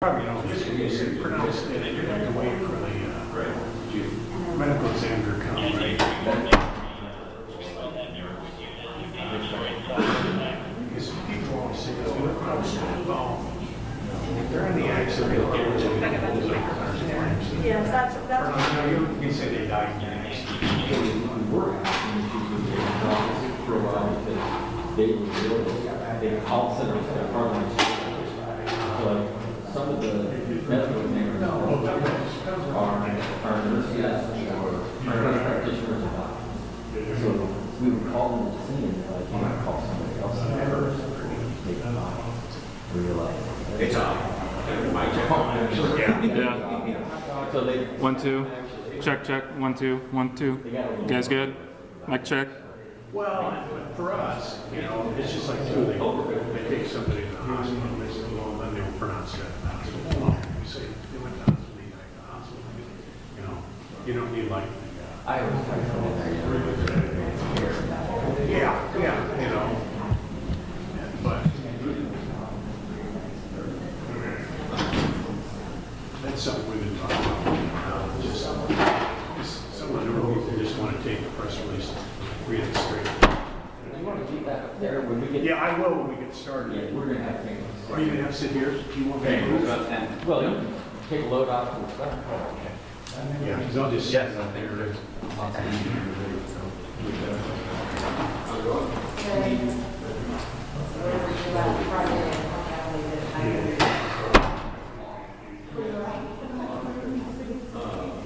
Probably don't pronounce it, and you're going to wait for the medical examiner to come, right? Because people always say, oh, if they're in the accident, yes, that's. You say they died in the accident. For a while because they were they call centers that are part of so like some of the medical examiners are nurses or nurse practitioners or not. So we would call them to see them like you might call somebody else first they come out realize It's on. Yeah. So they 1 2 check 1 2 1 2. You guys good? Mic check. Well, for us, you know, it's just like two. They take somebody to the hospital and they say, well, then they will pronounce that. We say, they went to the hospital. You know, you don't need like. I always try to Yeah, you know. But that's something we've been talking about. Just someone who just want to take the press release and read it straight. You want to keep that up there when we get Yeah, I will when we get started. yeah, we're gonna have to Are you going to have to sit here? Do you want me to move? well, you can take a load off and stuff. Yeah, because I'll just sit up there.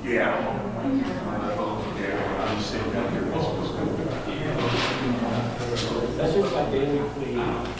Yeah. I'm sitting down here. That's just my daily plea.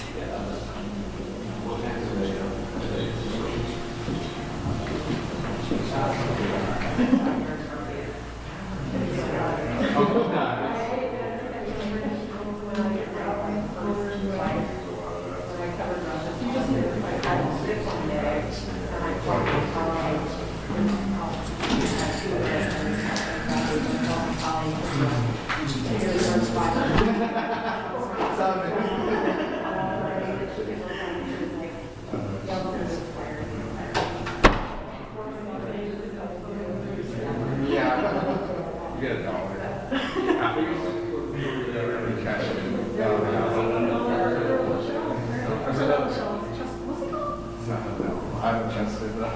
I haven't tested that.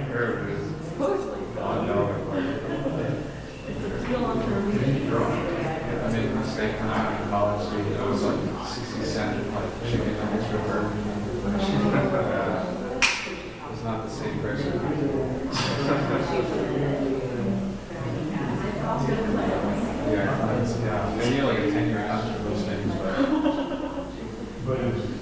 Here it is. I made a mistake when I was in college. So it was like 60 cents, like chicken nuggets for her. It's not the same person. Yeah. Maybe like a 10-year house for those things, but it's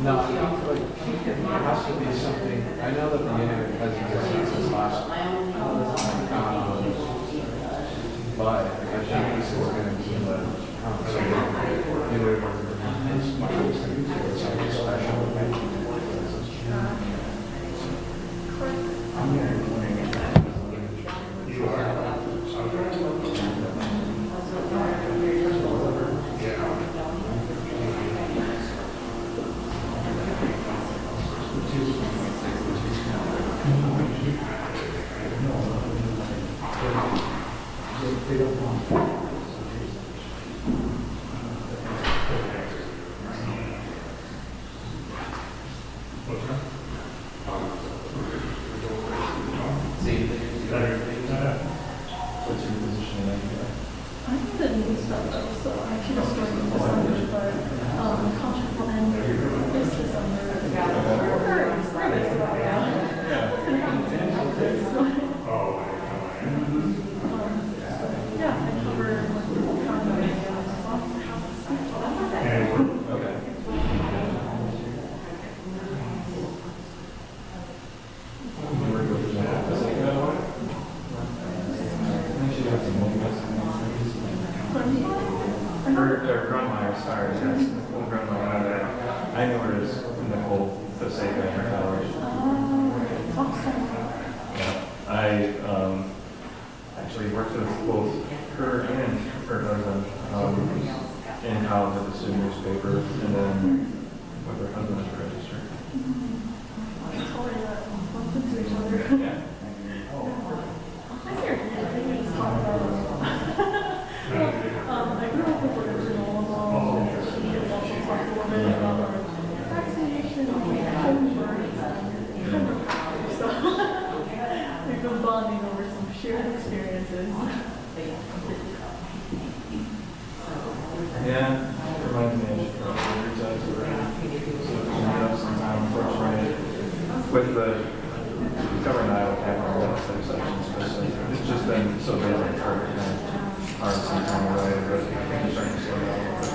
no, I don't feel like it has to be something. I know that the unit has existed last, but I think this is going to be either something special. What's your position in that? I'm the new stuff though, so I can just start with this language, but contract will end this is under the service. Yeah, I cover Okay. Or Grunmeyer. I actually worked with both her and her husband in college at the student newspaper, and then with her husband as a registrar. It's always bump into each other. Yeah. I hear you just talk about I grew up with the original mom, and she has also talked a little bit about vaccination, home births, and kind of so we've been bonding over some shared experiences. Yeah, it reminds me I should probably reach out to her. So we can meet up sometime, unfortunately, with the covering Iowa capital legislative session especially. It's just been so busy, it's hard to kind of hard some time away, but I'm starting to slow down a little bit.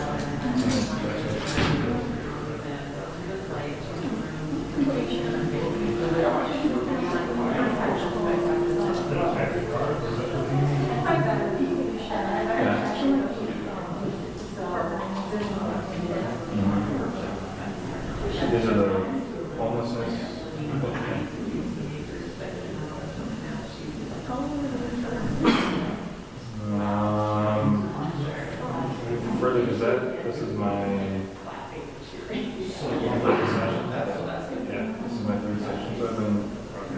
These are the homelessness. Further Gazette, this is my third session. Yeah, this is my third session. So I've been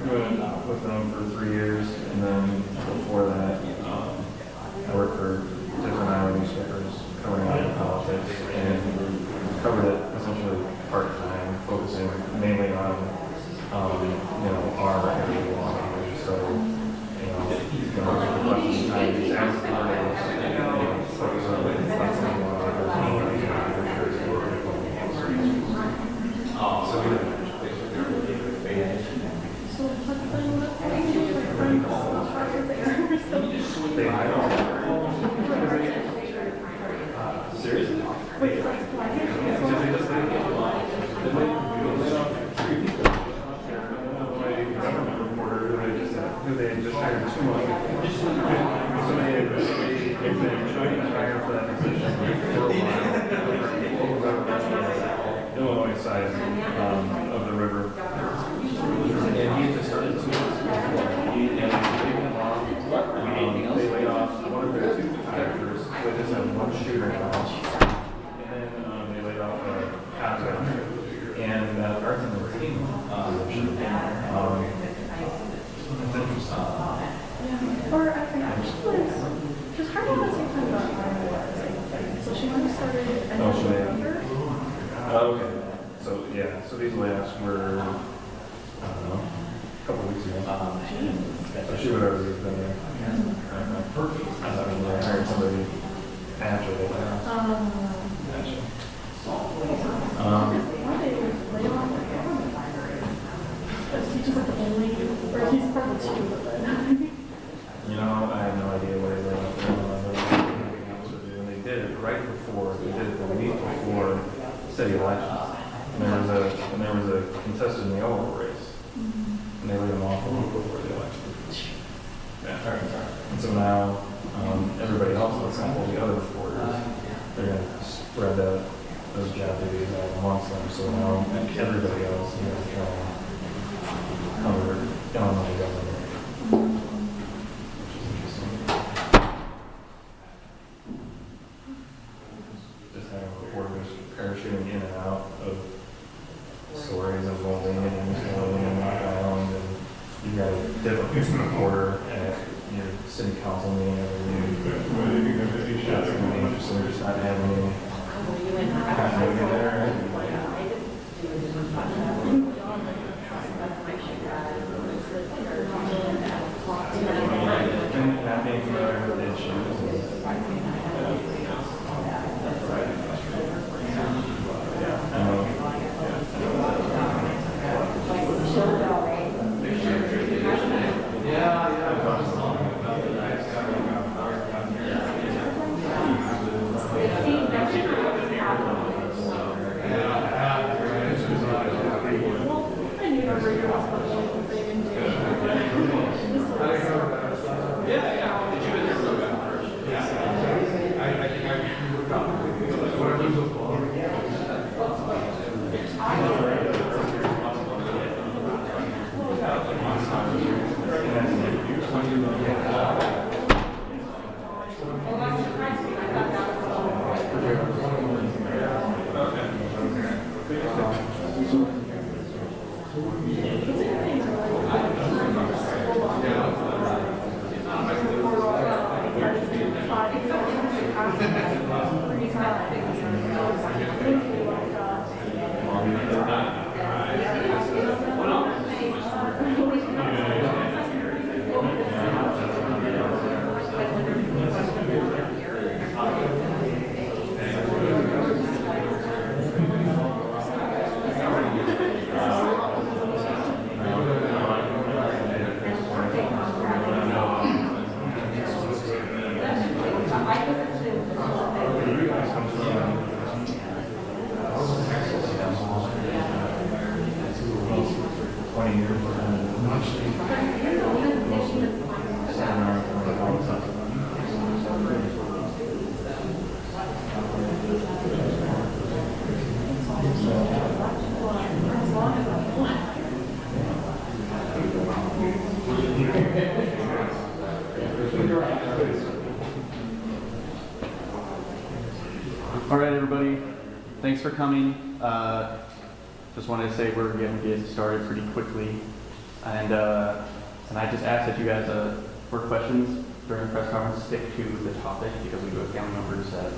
doing it with them for 3 years, and then before that, I worked for different Iowa newspapers covering Iowa politics, and covered it essentially part-time, focusing mainly on, our area of law. So, you can answer the questions time these ask focus on licensing law. So we seriously? Wait, who they had just hired 2 months ago. So they had been trying to hire for that position for a while. Illinois side of the river. And he just started 2 months before. They laid off one of their 2 photographers. So they just had 1 shooter now. And then they laid off a contractor. And that arts and entertainment position. Yeah. Or I think she was hardly at the same time about Iowa. So she might have started in November. Okay. So yeah, so these layoffs were, I don't know, a couple weeks ago. So she would have already been there. I mean, they hired somebody after they left. Why they lay off the government library? Is he just like the only, or he's part of the team of it? I have no idea what they laid off them. And they did it right before, they did it the week before city elections. And there was a contested mayoral race. And they laid them off a week before the election. Yeah. And so now, everybody else, let's not all the other reporters, they're going to spread those job duties out amongst them. So now everybody else is going to try and cover Illinois government. Which is interesting. Just having reporters parachuting in and out of stories of bullying and misleading and Rock Island, and you got a different reporter at your city council meeting every week. That's going to be interesting. Just not having any continuity there. And not being familiar with the issues. All right, everybody. Thanks for coming. Just wanted to say we're going to get started pretty quickly, and I just ask that you guys, for questions during the press conference, stick to the topic because we do have family members that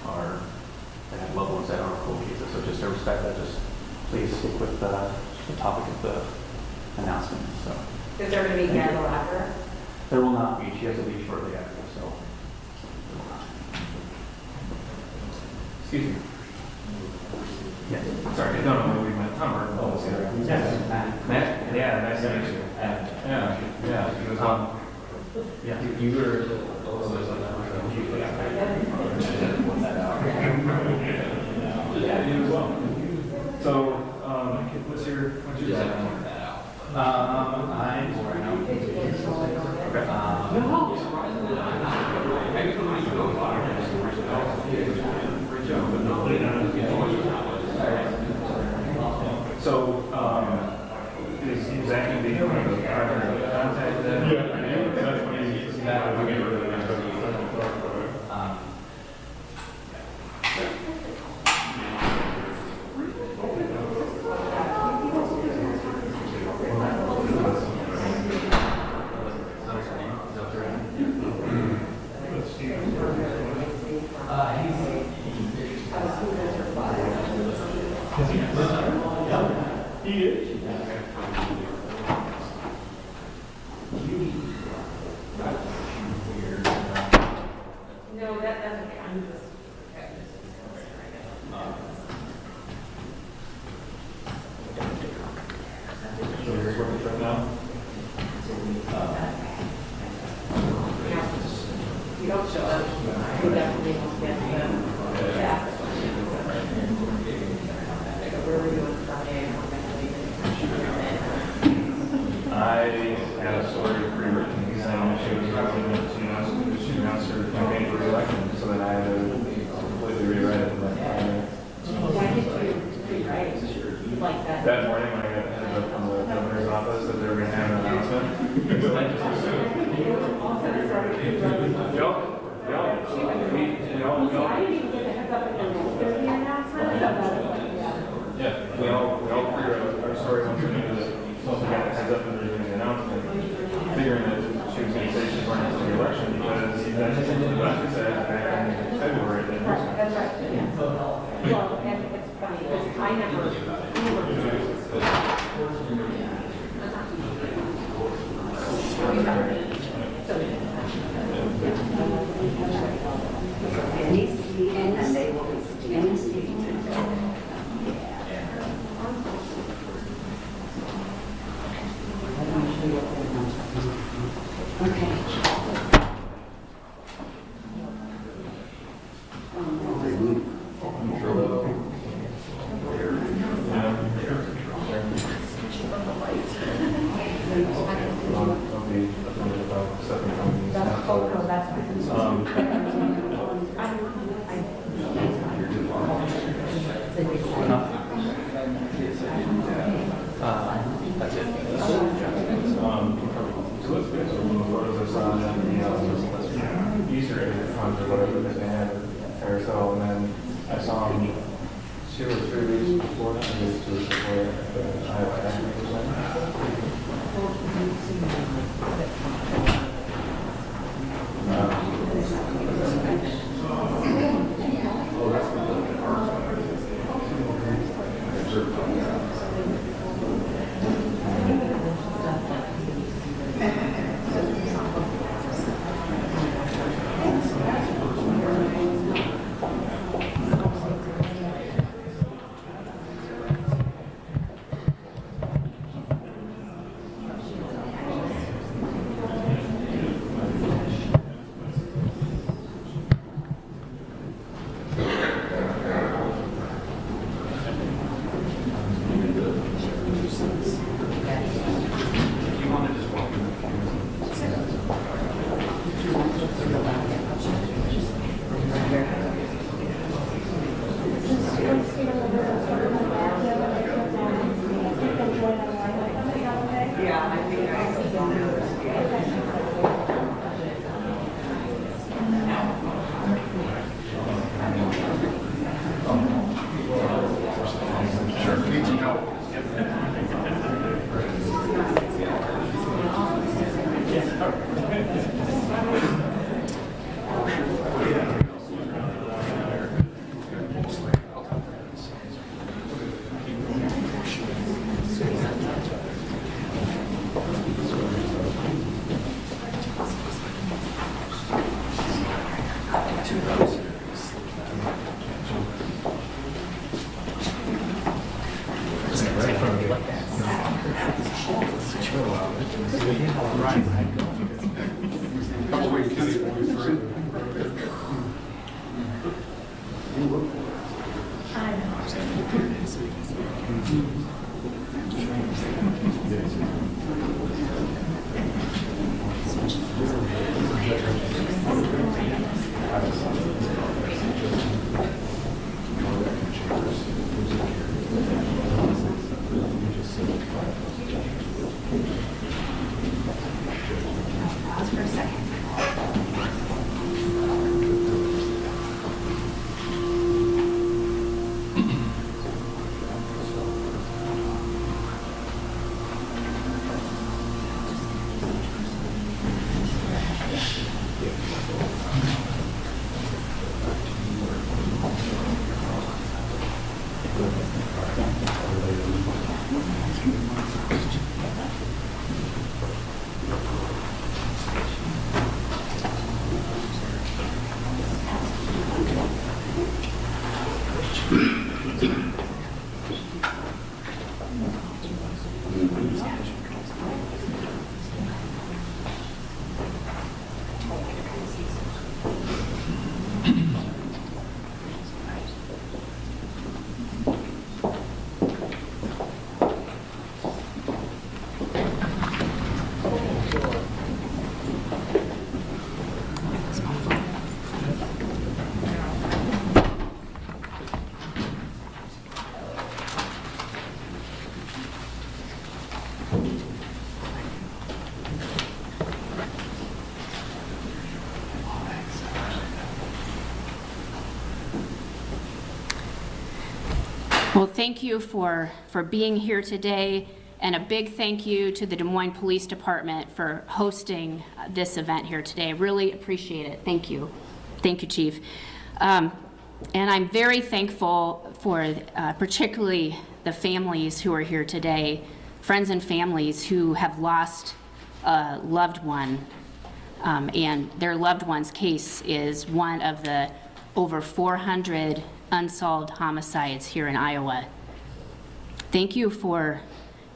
have loved ones that are on cold cases. So just to respect that, just please stick with the topic of the announcement. So. Is there going to be gavel after? There will not be. She has to leave shortly after. So. Excuse me. Yes. Sorry, no, we met Tom. Yes. Matt? Yeah, nice to meet you. Yeah. He was Yeah. You were. Yeah, you as well. So, what's your I'm right now. So, is Zach being one of the primary contact then? Yeah, that's what he's. He is. No, that doesn't. I'm just. Right now. You don't show up. You definitely won't get them. Yeah. So where were you on Friday? I had a story pre-written saying she was running, she announced her campaign for re-election, so then I had to completely rewrite it. Why did you rewrite like that? That morning when I got a heads up from the governor's office that they were going to have an announcement, so I just assumed. I didn't even get a heads up in the announcement. Yeah, we all pre-wrote our story once we knew that, once we got the heads up and there was going to be an announcement, figuring that she was going to say she's running for re-election because that's what the doctor said back in February. That's right. Yeah. Well, and it's funny because I never. And they will be That's it. So let's get some photos just on Easter egg hunt or whatever that they had at Carousel, and then I saw them 2 or 3 weeks before that, maybe 2 weeks before the Iowa Acme was Well, thank you for being here today, and a big thank you to the Des Moines Police Department for hosting this event here today. Really appreciate it. Thank you. Thank you, Chief. And I'm very thankful for particularly the families who are here today, friends and families who have lost a loved one, and their loved one's case is one of the over 400 unsolved homicides here in Iowa. Thank you for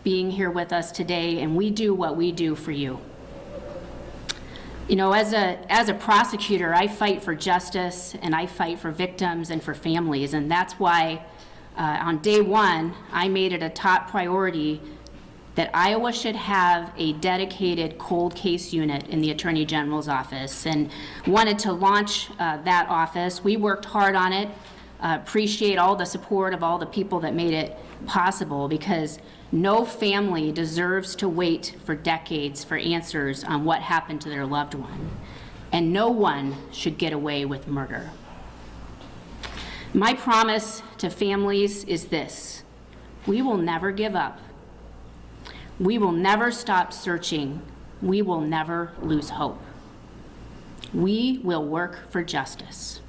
being here with us today, and we do what we do for you. You know, as a prosecutor, I fight for justice, and I fight for victims and for families, and that's why on day one, I made it a top priority that Iowa should have a dedicated cold case unit in the Attorney General's office, and wanted to launch that office. We worked hard on it. Appreciate all the support of all the people that made it possible because no family deserves to wait for decades for answers on what happened to their loved one, and no one should get away with murder. My promise to families is this: we will never give up. We will never stop searching. We will never lose hope. We will work for justice.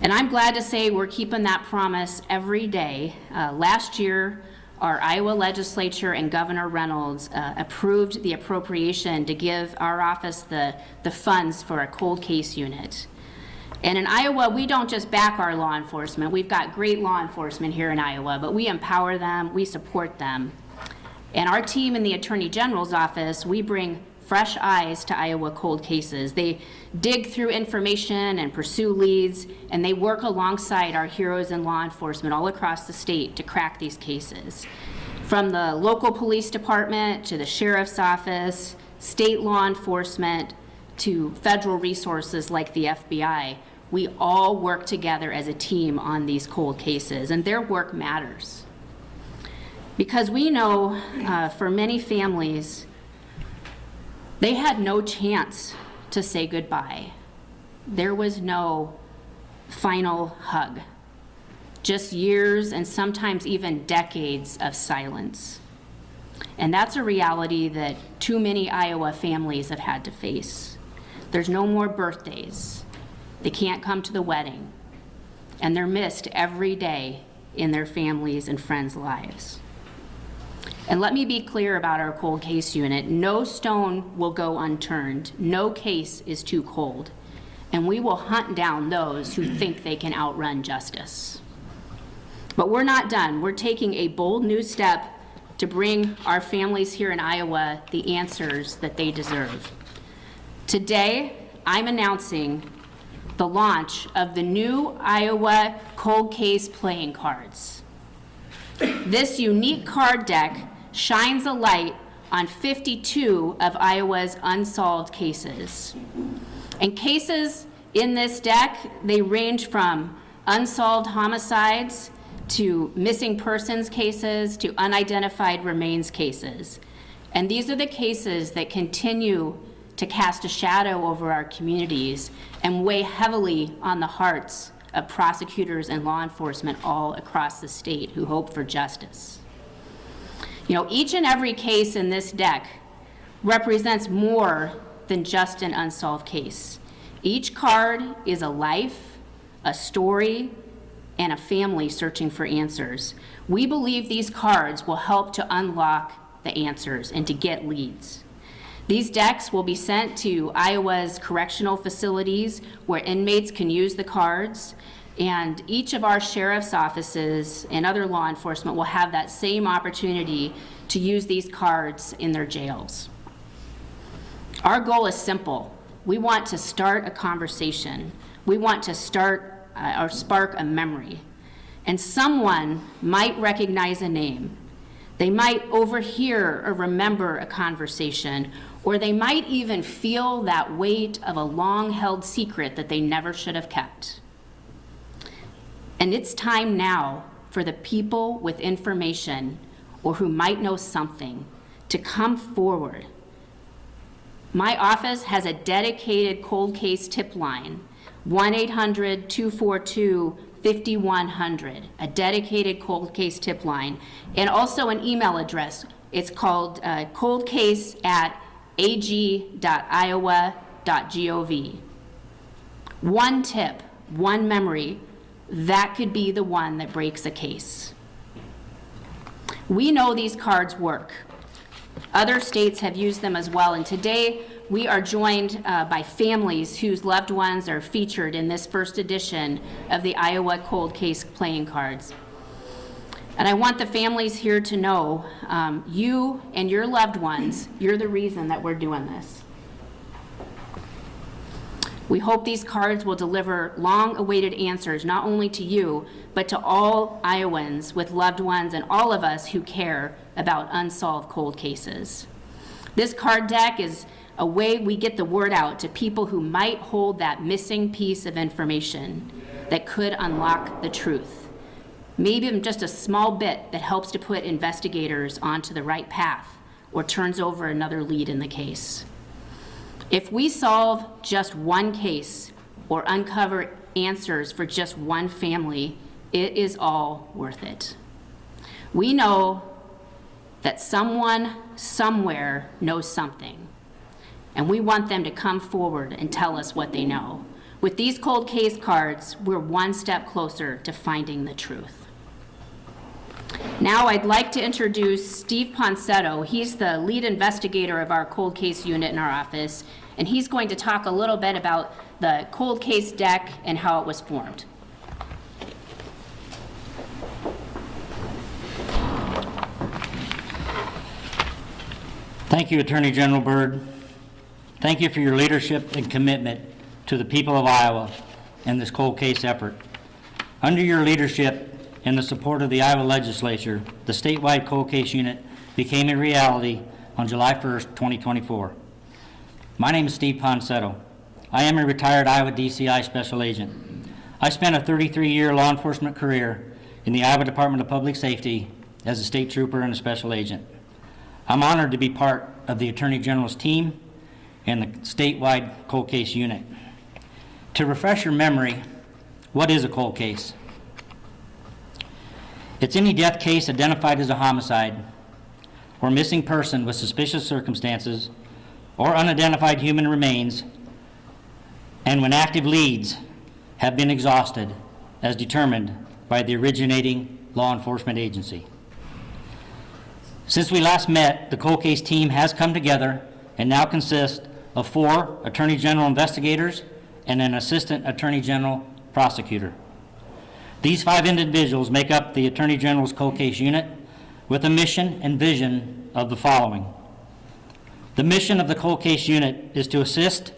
And I'm glad to say we're keeping that promise every day. Last year, our Iowa legislature and Governor Reynolds approved the appropriation to give our office the funds for a cold case unit. And in Iowa, we don't just back our law enforcement. We've got great law enforcement here in Iowa, but we empower them, we support them. And our team in the Attorney General's office, we bring fresh eyes to Iowa cold cases. They dig through information and pursue leads, and they work alongside our heroes in law enforcement all across the state to crack these cases. From the local police department to the sheriff's office, state law enforcement, to federal resources like the FBI, we all work together as a team on these cold cases, and their work matters. Because we know for many families, they had no chance to say goodbye. There was no final hug, just years and sometimes even decades of silence. And that's a reality that too many Iowa families have had to face. There's no more birthdays. They can't come to the wedding. And they're missed every day in their families' and friends' lives. And let me be clear about our cold case unit. No stone will go unturned. No case is too cold. And we will hunt down those who think they can outrun justice. But we're not done. We're taking a bold new step to bring our families here in Iowa the answers that they deserve. Today, I'm announcing the launch of the new Iowa cold case playing cards. This unique card deck shines a light on 52 of Iowa's unsolved cases. And cases in this deck, they range from unsolved homicides to missing persons cases to unidentified remains cases. And these are the cases that continue to cast a shadow over our communities and weigh heavily on the hearts of prosecutors and law enforcement all across the state who hope for justice. You know, each and every case in this deck represents more than just an unsolved case. Each card is a life, a story, and a family searching for answers. We believe these cards will help to unlock the answers and to get leads. These decks will be sent to Iowa's correctional facilities where inmates can use the cards, and each of our sheriff's offices and other law enforcement will have that same opportunity to use these cards in their jails. Our goal is simple. We want to start a conversation. We want to start or spark a memory. And someone might recognize a name. They might overhear or remember a conversation, or they might even feel that weight of a long-held secret that they never should have kept. And it's time now for the people with information or who might know something to come forward. My office has a dedicated cold case tip line, 1-800-242-5100, a dedicated cold case tip line, and also an email address. It's called coldcase@ag.iowa.gov. One tip, one memory, that could be the one that breaks a case. We know these cards work. Other states have used them as well, and today we are joined by families whose loved ones are featured in this first edition of the Iowa Cold Case Playing Cards. And I want the families here to know you and your loved ones, you're the reason that we're doing this. We hope these cards will deliver long-awaited answers, not only to you, but to all Iowans with loved ones and all of us who care about unsolved cold cases. This card deck is a way we get the word out to people who might hold that missing piece of information that could unlock the truth. maybe even just a small bit that helps to put investigators onto the right path or turns over another lead in the case. If we solve just one case or uncover answers for just one family, it is all worth it. We know that someone somewhere knows something, and we want them to come forward and tell us what they know. With these cold case cards, we're one step closer to finding the truth. Now I'd like to introduce Steve Ponsetto. He's the lead investigator of our cold case unit in our office, and he's going to talk a little bit about the cold case deck and how it was formed. Thank you, Attorney General Bird. Thank you for your leadership and commitment to the people of Iowa in this cold case effort. Under your leadership and the support of the Iowa legislature, the statewide cold case unit became a reality on July 1st, 2024. My name is Steve Ponsetto. I am a retired Iowa DCI special agent. I spent a 33-year law enforcement career in the Iowa Department of Public Safety as a state trooper and a special agent. I'm honored to be part of the Attorney General's team and the statewide cold case unit. To refresh your memory, what is a cold case? It's any death case identified as a homicide or missing person with suspicious circumstances or unidentified human remains, and when active leads have been exhausted as determined by the originating law enforcement agency. Since we last met, the cold case team has come together and now consists of 4 Attorney General investigators and an Assistant Attorney General prosecutor. These 5 individuals make up the Attorney General's cold case unit with a mission and vision of the following. The mission of the cold case unit is to assist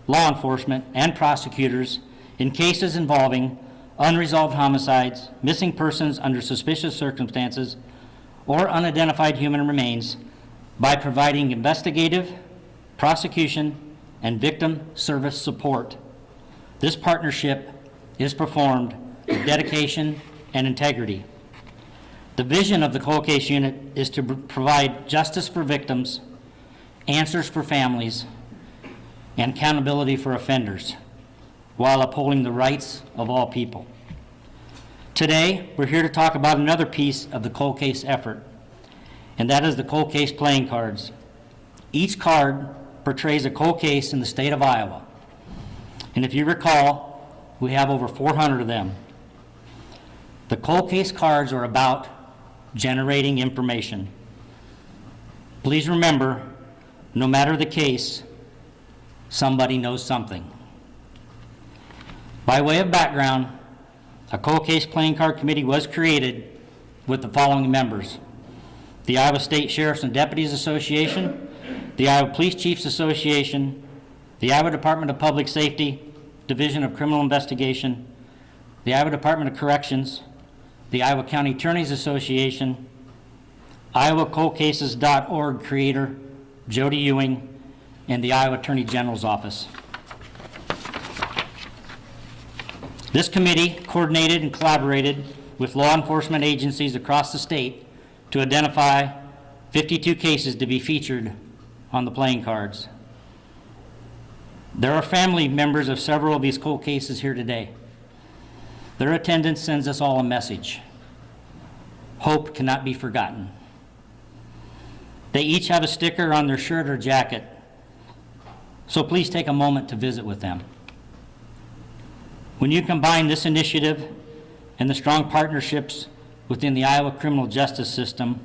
law enforcement and prosecutors in cases involving unresolved homicides, missing persons under suspicious circumstances, or unidentified human remains by providing investigative, prosecution, and victim service support. This partnership is performed with dedication and integrity. The vision of the cold case unit is to provide justice for victims, answers for families, and accountability for offenders, while upholding the rights of all people. Today, we're here to talk about another piece of the cold case effort, and that is the cold case playing cards. Each card portrays a cold case in the state of Iowa. And if you recall, we have over 400 of them. The cold case cards are about generating information. Please remember, no matter the case, somebody knows something. By way of background, a cold case playing card committee was created with the following members: the Iowa State Sheriffs and Deputies Association, the Iowa Police Chiefs Association, the Iowa Department of Public Safety, Division of Criminal Investigation, the Iowa Department of Corrections, the Iowa County Attorneys Association, IowaColdCases.org creator Jody Ewing, and the Iowa Attorney General's Office. This committee coordinated and collaborated with law enforcement agencies across the state to identify 52 cases to be featured on the playing cards. There are family members of several of these cold cases here today. Their attendance sends us all a message. Hope cannot be forgotten. They each have a sticker on their shirt or jacket, so please take a moment to visit with them. When you combine this initiative and the strong partnerships within the Iowa criminal justice system,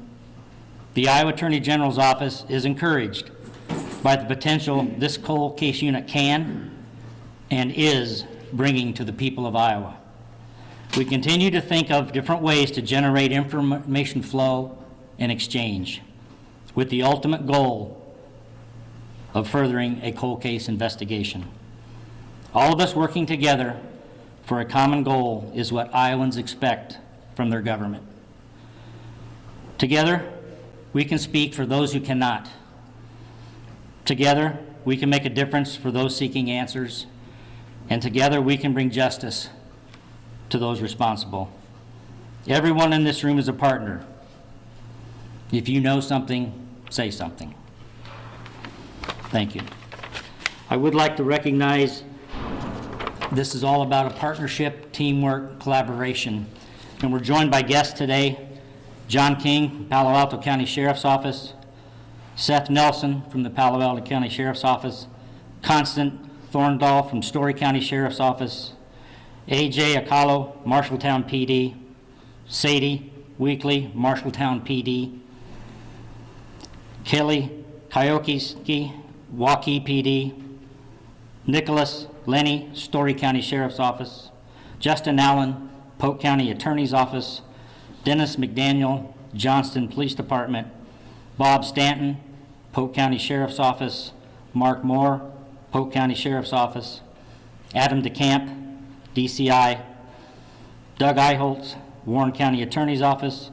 the Iowa Attorney General's Office is encouraged by the potential this cold case unit can and is bringing to the people of Iowa. We continue to think of different ways to generate information flow and exchange, with the ultimate goal of furthering a cold case investigation. All of us working together for a common goal is what Iowans expect from their government. Together, we can speak for those who cannot. Together, we can make a difference for those seeking answers, and together we can bring justice to those responsible. Everyone in this room is a partner. If you know something, say something. Thank you. I would like to recognize this is all about a partnership, teamwork, collaboration. And we're joined by guests today. John King, Palo Alto County Sheriff's Office. Seth Nelson from the Palo Alto County Sheriff's Office. Constant Thorndall from Story County Sheriff's Office. A.J. Akalo, Marshalltown PD. Sadie Weekly, Marshalltown PD. Kelly Kyokiski, Waukee PD. Nicholas Lenny, Story County Sheriff's Office. Justin Allen, Polk County Attorney's Office. Dennis McDaniel, Johnston Police Department. Bob Stanton, Polk County Sheriff's Office. Mark Moore, Polk County Sheriff's Office. Adam DeCamp, DCI. Doug Eiholtz, Warren County Attorney's Office.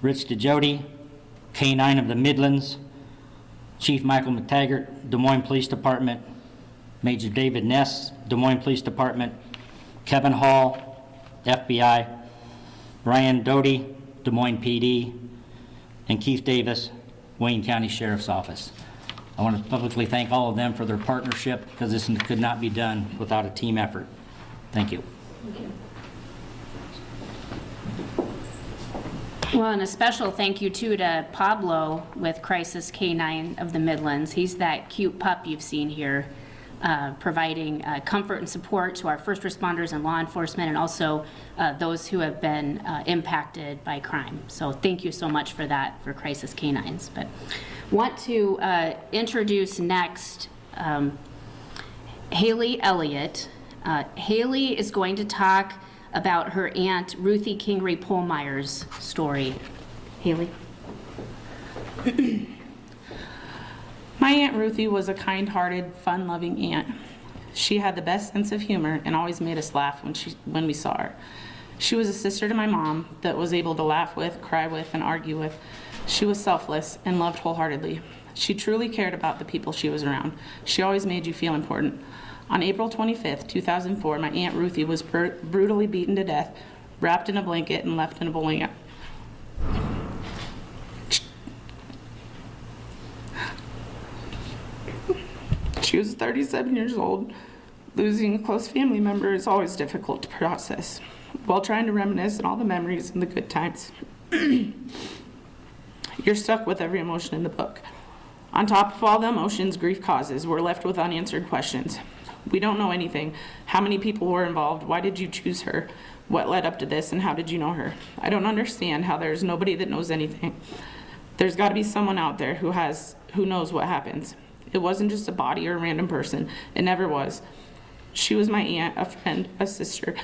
Rich DeJody, K-9 of the Midlands. Chief Michael McTaggart, Des Moines Police Department. Major David Ness, Des Moines Police Department. Kevin Hall, FBI. Ryan Doty, Des Moines PD. And Keith Davis, Wayne County Sheriff's Office. I want to publicly thank all of them for their partnership, because this could not be done without a team effort. Thank you. Thank you. Well, and a special thank you too to Pablo with Crisis K-9 of the Midlands. He's that cute pup you've seen here, providing comfort and support to our first responders and law enforcement, and also those who have been impacted by crime. So thank you so much for that, for Crisis K-9s. But want to introduce next Haley Elliott. Haley is going to talk about her aunt Ruthie Kingery Polmeyer's story. Haley. My Aunt Ruthie was a kind-hearted, fun-loving aunt. She had the best sense of humor and always made us laugh when we saw her. She was a sister to my mom that was able to laugh with, cry with, and argue with. She was selfless and loved wholeheartedly. She truly cared about the people she was around. She always made you feel important. On April 25th, 2004, my Aunt Ruthie was brutally beaten to death, wrapped in a blanket, and left in a bowling alley. She was 37 years old. Losing a close family member is always difficult to process. While trying to reminisce on all the memories and the good times, you're stuck with every emotion in the book. On top of all the emotions grief causes, we're left with unanswered questions. We don't know anything. How many people were involved? Why did you choose her? What led up to this, and how did you know her? I don't understand how there's nobody that knows anything. There's got to be someone out there who knows what happens. It wasn't just a body or a random person. It never was. She was my aunt, a friend, a sister,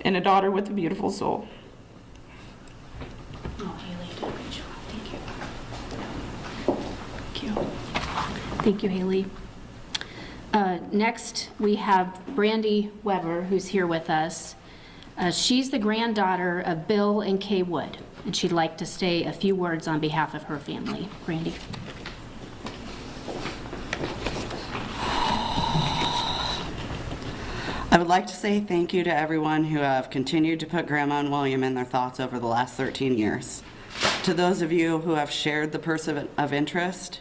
and a daughter with a beautiful soul. Oh, Haley, you did a great job. Thank you. Thank you. Thank you, Haley. Next, we have Brandy Weber, who's here with us. She's the granddaughter of Bill and Kay Wood, and she'd like to say a few words on behalf of her family. Brandy. I would like to say thank you to everyone who have continued to put Grandma and William in their thoughts over the last 13 years. To those of you who have shared the person of interest,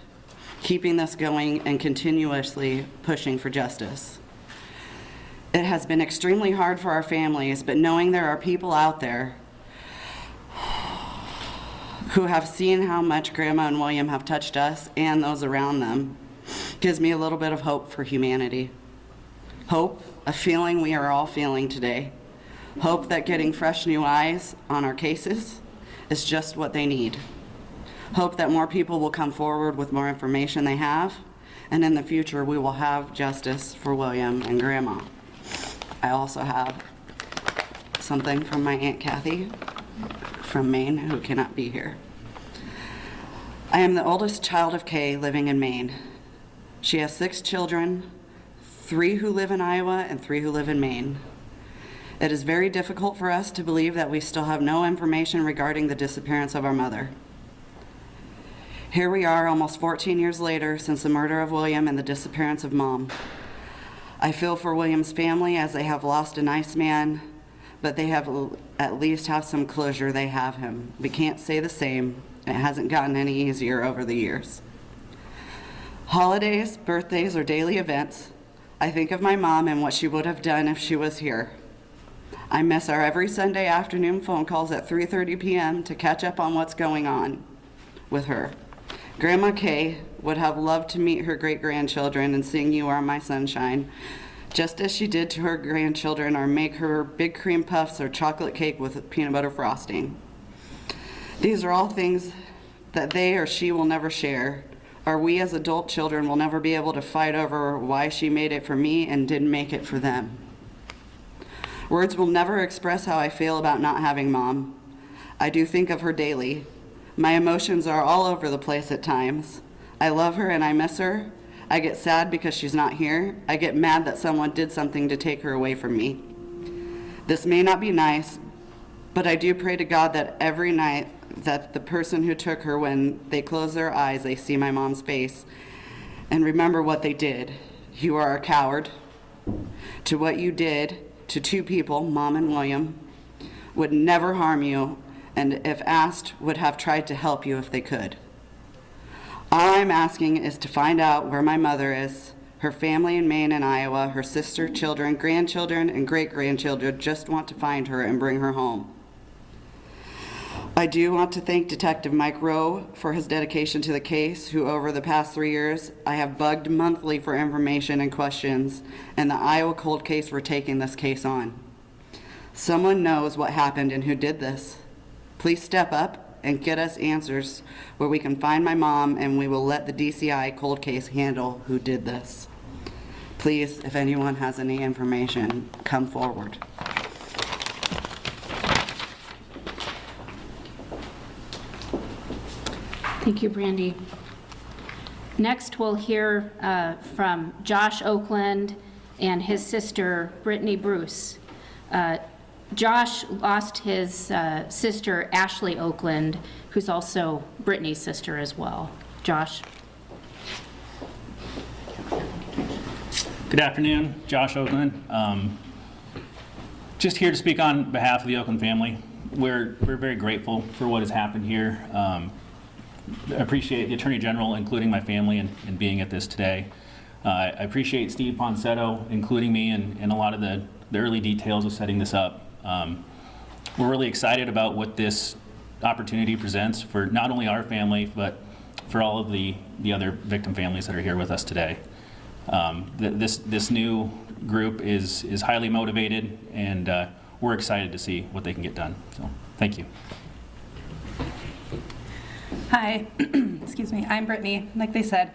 keeping this going and continuously pushing for justice. It has been extremely hard for our families, but knowing there are people out there who have seen how much Grandma and William have touched us and those around them gives me a little bit of hope for humanity. Hope, a feeling we are all feeling today. Hope that getting fresh new eyes on our cases is just what they need. Hope that more people will come forward with more information they have, and in the future we will have justice for William and Grandma. I also have something from my Aunt Kathy from Maine, who cannot be here. I am the oldest child of Kay living in Maine. She has 6 children, 3 who live in Iowa and 3 who live in Maine. It is very difficult for us to believe that we still have no information regarding the disappearance of our mother. Here we are almost 14 years later since the murder of William and the disappearance of Mom. I feel for William's family as they have lost a nice man, but they have at least have some closure. They have him. We can't say the same. It hasn't gotten any easier over the years. Holidays, birthdays, or daily events, I think of my mom and what she would have done if she was here. I miss our every Sunday afternoon phone calls at 3:30 p.m. to catch up on what's going on with her. Grandma Kay would have loved to meet her great-grandchildren and sing You Are My Sunshine, just as she did to her grandchildren, or make her big cream puffs or chocolate cake with peanut butter frosting. These are all things that they or she will never share, or we as adult children will never be able to fight over why she made it for me and didn't make it for them. Words will never express how I feel about not having Mom. I do think of her daily. My emotions are all over the place at times. I love her and I miss her. I get sad because she's not here. I get mad that someone did something to take her away from me. This may not be nice, but I do pray to God that every night that the person who took her, when they close their eyes, they see my mom's face and remember what they did. You are a coward. To what you did to two people, Mom and William, would never harm you, and if asked, would have tried to help you if they could. All I'm asking is to find out where my mother is, her family in Maine and Iowa, her sister, children, grandchildren, and great-grandchildren just want to find her and bring her home. I do want to thank Detective Mike Rowe for his dedication to the case, who over the past 3 years, I have bugged monthly for information and questions, and the Iowa cold case for taking this case on. Someone knows what happened and who did this. Please step up and get us answers where we can find my mom, and we will let the DCI cold case handle who did this. Please, if anyone has any information, come forward. Thank you, Brandy. Next, we'll hear from Josh Oakland and his sister, Brittany Bruce. Josh lost his sister, Ashley Oakland, who's also Brittany's sister as well. Josh. Good afternoon, Josh Oakland. Just here to speak on behalf of the Oakland family. We're very grateful for what has happened here. I appreciate the Attorney General including my family and being at this today. I appreciate Steve Ponsetto including me in a lot of the early details of setting this up. We're really excited about what this opportunity presents for not only our family, but for all of the other victim families that are here with us today. This new group is highly motivated, and we're excited to see what they can get done. So, thank you. Hi, excuse me, I'm Brittany. Like they said,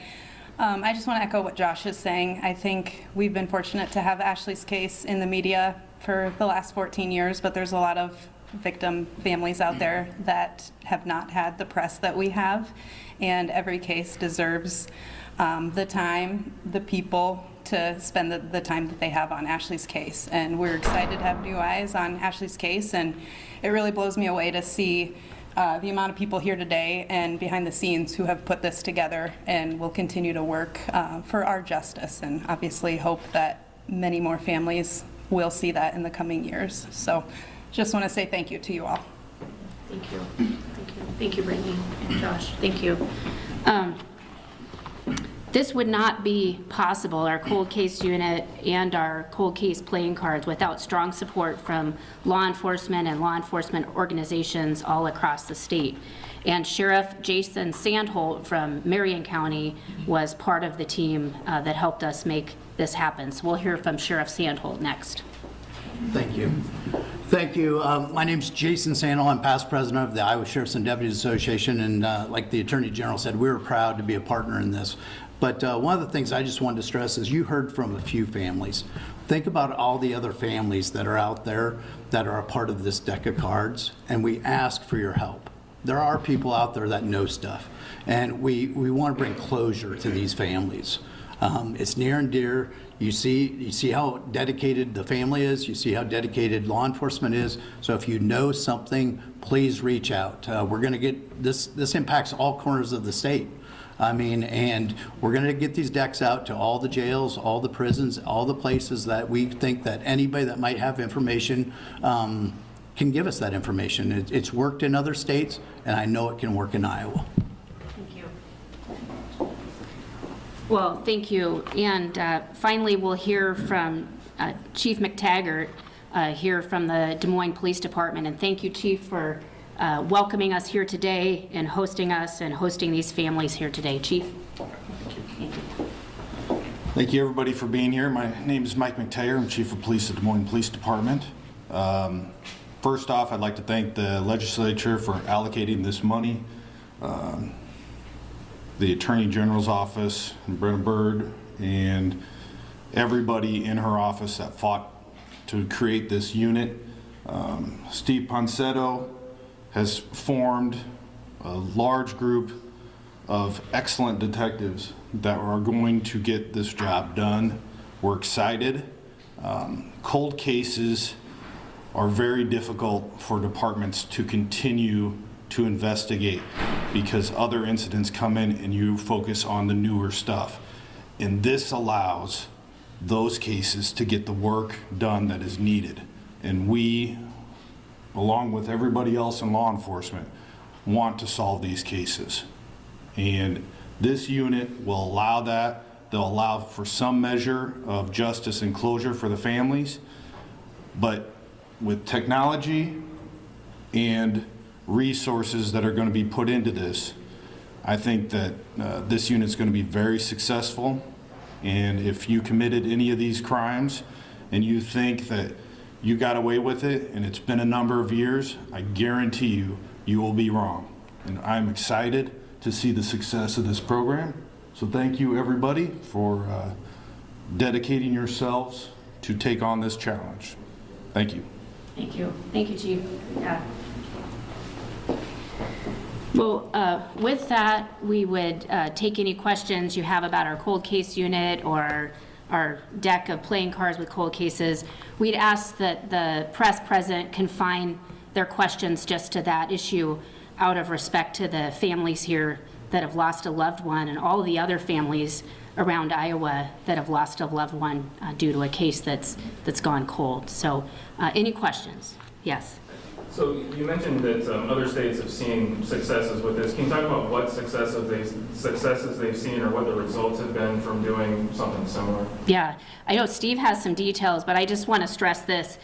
I just want to echo what Josh is saying. I think we've been fortunate to have Ashley's case in the media for the last 14 years, but there's a lot of victim families out there that have not had the press that we have, and every case deserves the time, the people to spend the time that they have on Ashley's case. And we're excited to have new eyes on Ashley's case, and it really blows me away to see the amount of people here today and behind the scenes who have put this together and will continue to work for our justice, and obviously hope that many more families will see that in the coming years. So just want to say thank you to you all. Thank you. Thank you. Thank you, Brittany and Josh. Thank you. This would not be possible, our cold case unit and our cold case playing cards, without strong support from law enforcement and law enforcement organizations all across the state. And Sheriff Jason Sandholt from Marion County was part of the team that helped us make this happen. So we'll hear from Sheriff Sandholt next. Thank you. Thank you. My name's Jason Sandholt. I'm past president of the Iowa Sheriffs and Deputies Association, and like the Attorney General said, we were proud to be a partner in this. But one of the things I just wanted to stress is you heard from a few families. Think about all the other families that are out there that are a part of this deck of cards, and we ask for your help. There are people out there that know stuff, and we want to bring closure to these families. It's near and dear. You see how dedicated the family is. You see how dedicated law enforcement is. So if you know something, please reach out. We're going to get this. This impacts all corners of the state. I mean, and we're going to get these decks out to all the jails, all the prisons, all the places that we think that anybody that might have information can give us that information. It's worked in other states, and I know it can work in Iowa. Thank you. Well, thank you. And finally, we'll hear from Chief McTaggart here from the Des Moines Police Department. And thank you, Chief, for welcoming us here today and hosting us and hosting these families here today. Chief. Thank you. Thank you, everybody, for being here. My name is Mike McTaggart. I'm Chief of Police at Des Moines Police Department. First off, I'd like to thank the legislature for allocating this money. The Attorney General's office, Brenna Bird, and everybody in her office that fought to create this unit. Steve Ponsetto has formed a large group of excellent detectives that are going to get this job done. We're excited. Cold cases are very difficult for departments to continue to investigate because other incidents come in and you focus on the newer stuff. And this allows those cases to get the work done that is needed. And we, along with everybody else in law enforcement, want to solve these cases. And this unit will allow that. They'll allow for some measure of justice and closure for the families. But with technology and resources that are going to be put into this, I think that this unit's going to be very successful. And if you committed any of these crimes and you think that you got away with it and it's been a number of years, I guarantee you, you will be wrong. And I'm excited to see the success of this program. So thank you, everybody, for dedicating yourselves to take on this challenge. Thank you. Thank you. Thank you, Chief. Yeah. Well, with that, we would take any questions you have about our cold case unit or our deck of playing cards with cold cases. We'd ask that the press present confine their questions just to that issue out of respect to the families here that have lost a loved one and all the other families around Iowa that have lost a loved one due to a case that's gone cold. So any questions? Yes. So you mentioned that other states have seen successes with this. Can you talk about what successes they've seen or what the results have been from doing something similar? Yeah, I know Steve has some details, but I just want to stress this.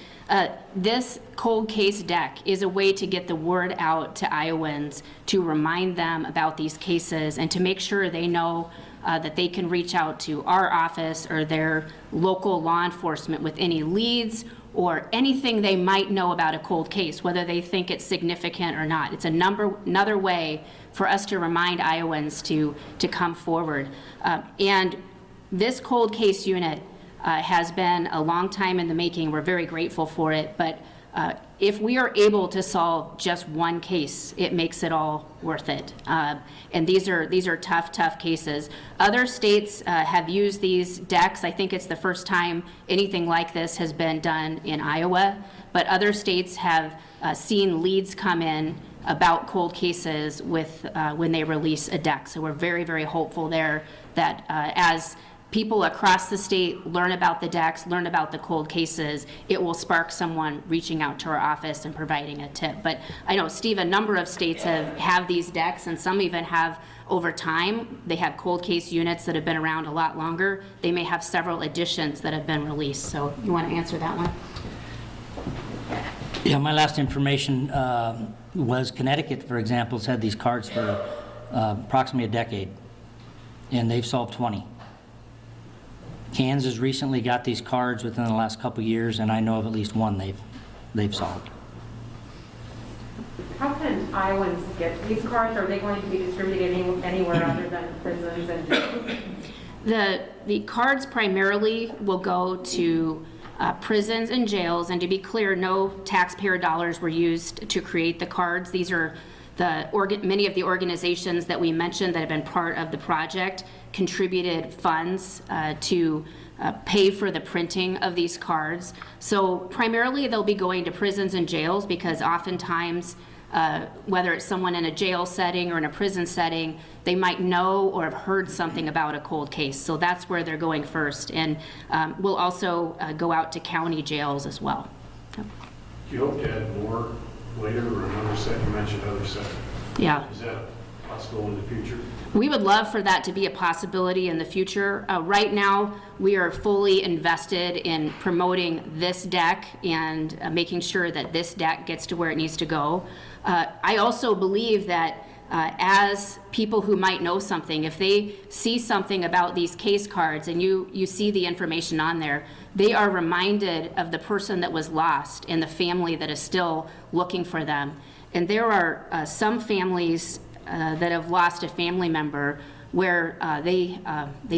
This cold case deck is a way to get the word out to Iowans, to remind them about these cases and to make sure they know that they can reach out to our office or their local law enforcement with any leads or anything they might know about a cold case, whether they think it's significant or not. It's another way for us to remind Iowans to come forward. And this cold case unit has been a long time in the making. We're very grateful for it, but if we are able to solve just one case, it makes it all worth it. And these are tough cases. Other states have used these decks. I think it's the first time anything like this has been done in Iowa, but other states have seen leads come in about cold cases with when they release a deck. So we're very hopeful there that as people across the state learn about the decks, learn about the cold cases, it will spark someone reaching out to our office and providing a tip. But I know, Steve, a number of states have these decks, and some even have over time. They have cold case units that have been around a lot longer. They may have several additions that have been released. So you want to answer that one? Yeah, my last information was Connecticut, for example, has had these cards for approximately a decade, and they've solved 20. Kansas recently got these cards within the last couple of years, and I know of at least one they've solved. How can Iowans get these cards? Are they going to be distributed anywhere other than prisons and? The cards primarily will go to prisons and jails, and to be clear, no taxpayer dollars were used to create the cards. These are many of the organizations that we mentioned that have been part of the project contributed funds to pay for the printing of these cards. So primarily they'll be going to prisons and jails because oftentimes whether it's someone in a jail setting or in a prison setting, they might know or have heard something about a cold case. So that's where they're going first. And we'll also go out to county jails as well. Do you hope to add more later or another set? You mentioned other set. Yeah. Is that possible in the future? We would love for that to be a possibility in the future. Right now, we are fully invested in promoting this deck and making sure that this deck gets to where it needs to go. I also believe that as people who might know something, if they see something about these case cards and you see the information on there, they are reminded of the person that was lost and the family that is still looking for them. And there are some families that have lost a family member where they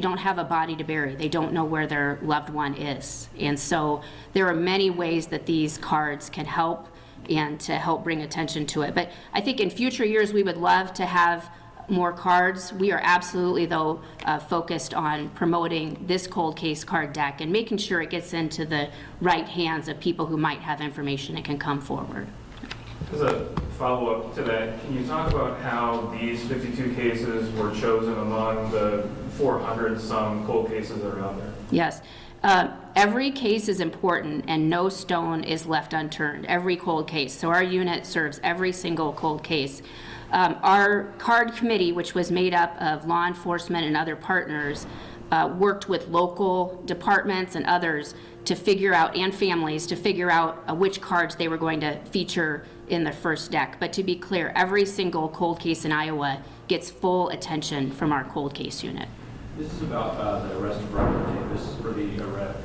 don't have a body to bury. They don't know where their loved one is. And so there are many ways that these cards can help and to help bring attention to it. But I think in future years, we would love to have more cards. We are absolutely, though, focused on promoting this cold case card deck and making sure it gets into the right hands of people who might have information and can come forward. As a follow-up to that, can you talk about how these 52 cases were chosen among the 400-some cold cases that are out there? Yes. Every case is important and no stone is left unturned, every cold case. So our unit serves every single cold case. Our card committee, which was made up of law enforcement and other partners, worked with local departments and others to figure out, and families, to figure out which cards they were going to feature in the first deck. But to be clear, every single cold case in Iowa gets full attention from our cold case unit. This is about the arrest of Robert Davis for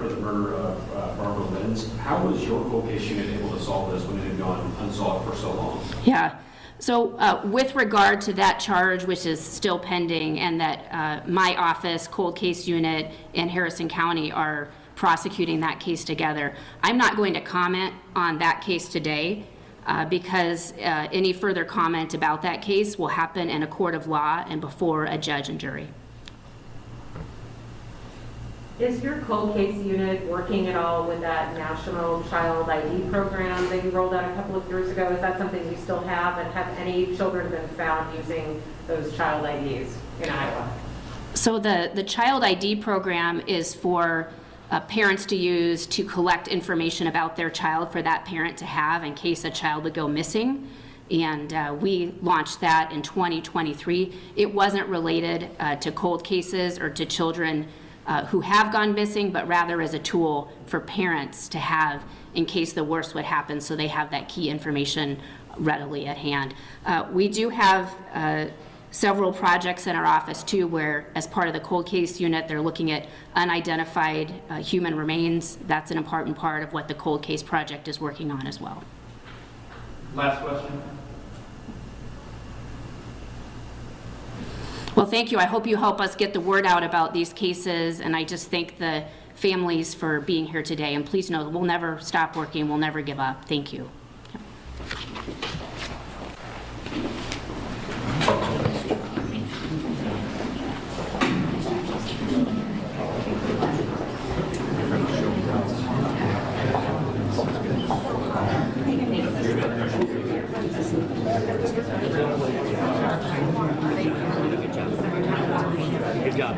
the murder of Barbara Lenz. How was your cold case unit able to solve this when it had gone unsolved for so long? Yeah. So with regard to that charge, which is still pending, and that my office, cold case unit, and Harrison County are prosecuting that case together, I'm not going to comment on that case today because any further comment about that case will happen in a court of law and before a judge and jury. Is your cold case unit working at all with that national child ID program that you rolled out a couple of years ago? Is that something you still have, and have any children been found using those child IDs in Iowa? So the child ID program is for parents to use to collect information about their child for that parent to have in case a child would go missing. And we launched that in 2023. It wasn't related to cold cases or to children who have gone missing, but rather as a tool for parents to have in case the worst would happen, so they have that key information readily at hand. We do have several projects in our office too, where as part of the cold case unit, they're looking at unidentified human remains. That's an important part of what the cold case project is working on as well. Last question. Well, thank you. I hope you help us get the word out about these cases, and I just thank the families for being here today. And please know we'll never stop working. We'll never give up. Thank you. Good job.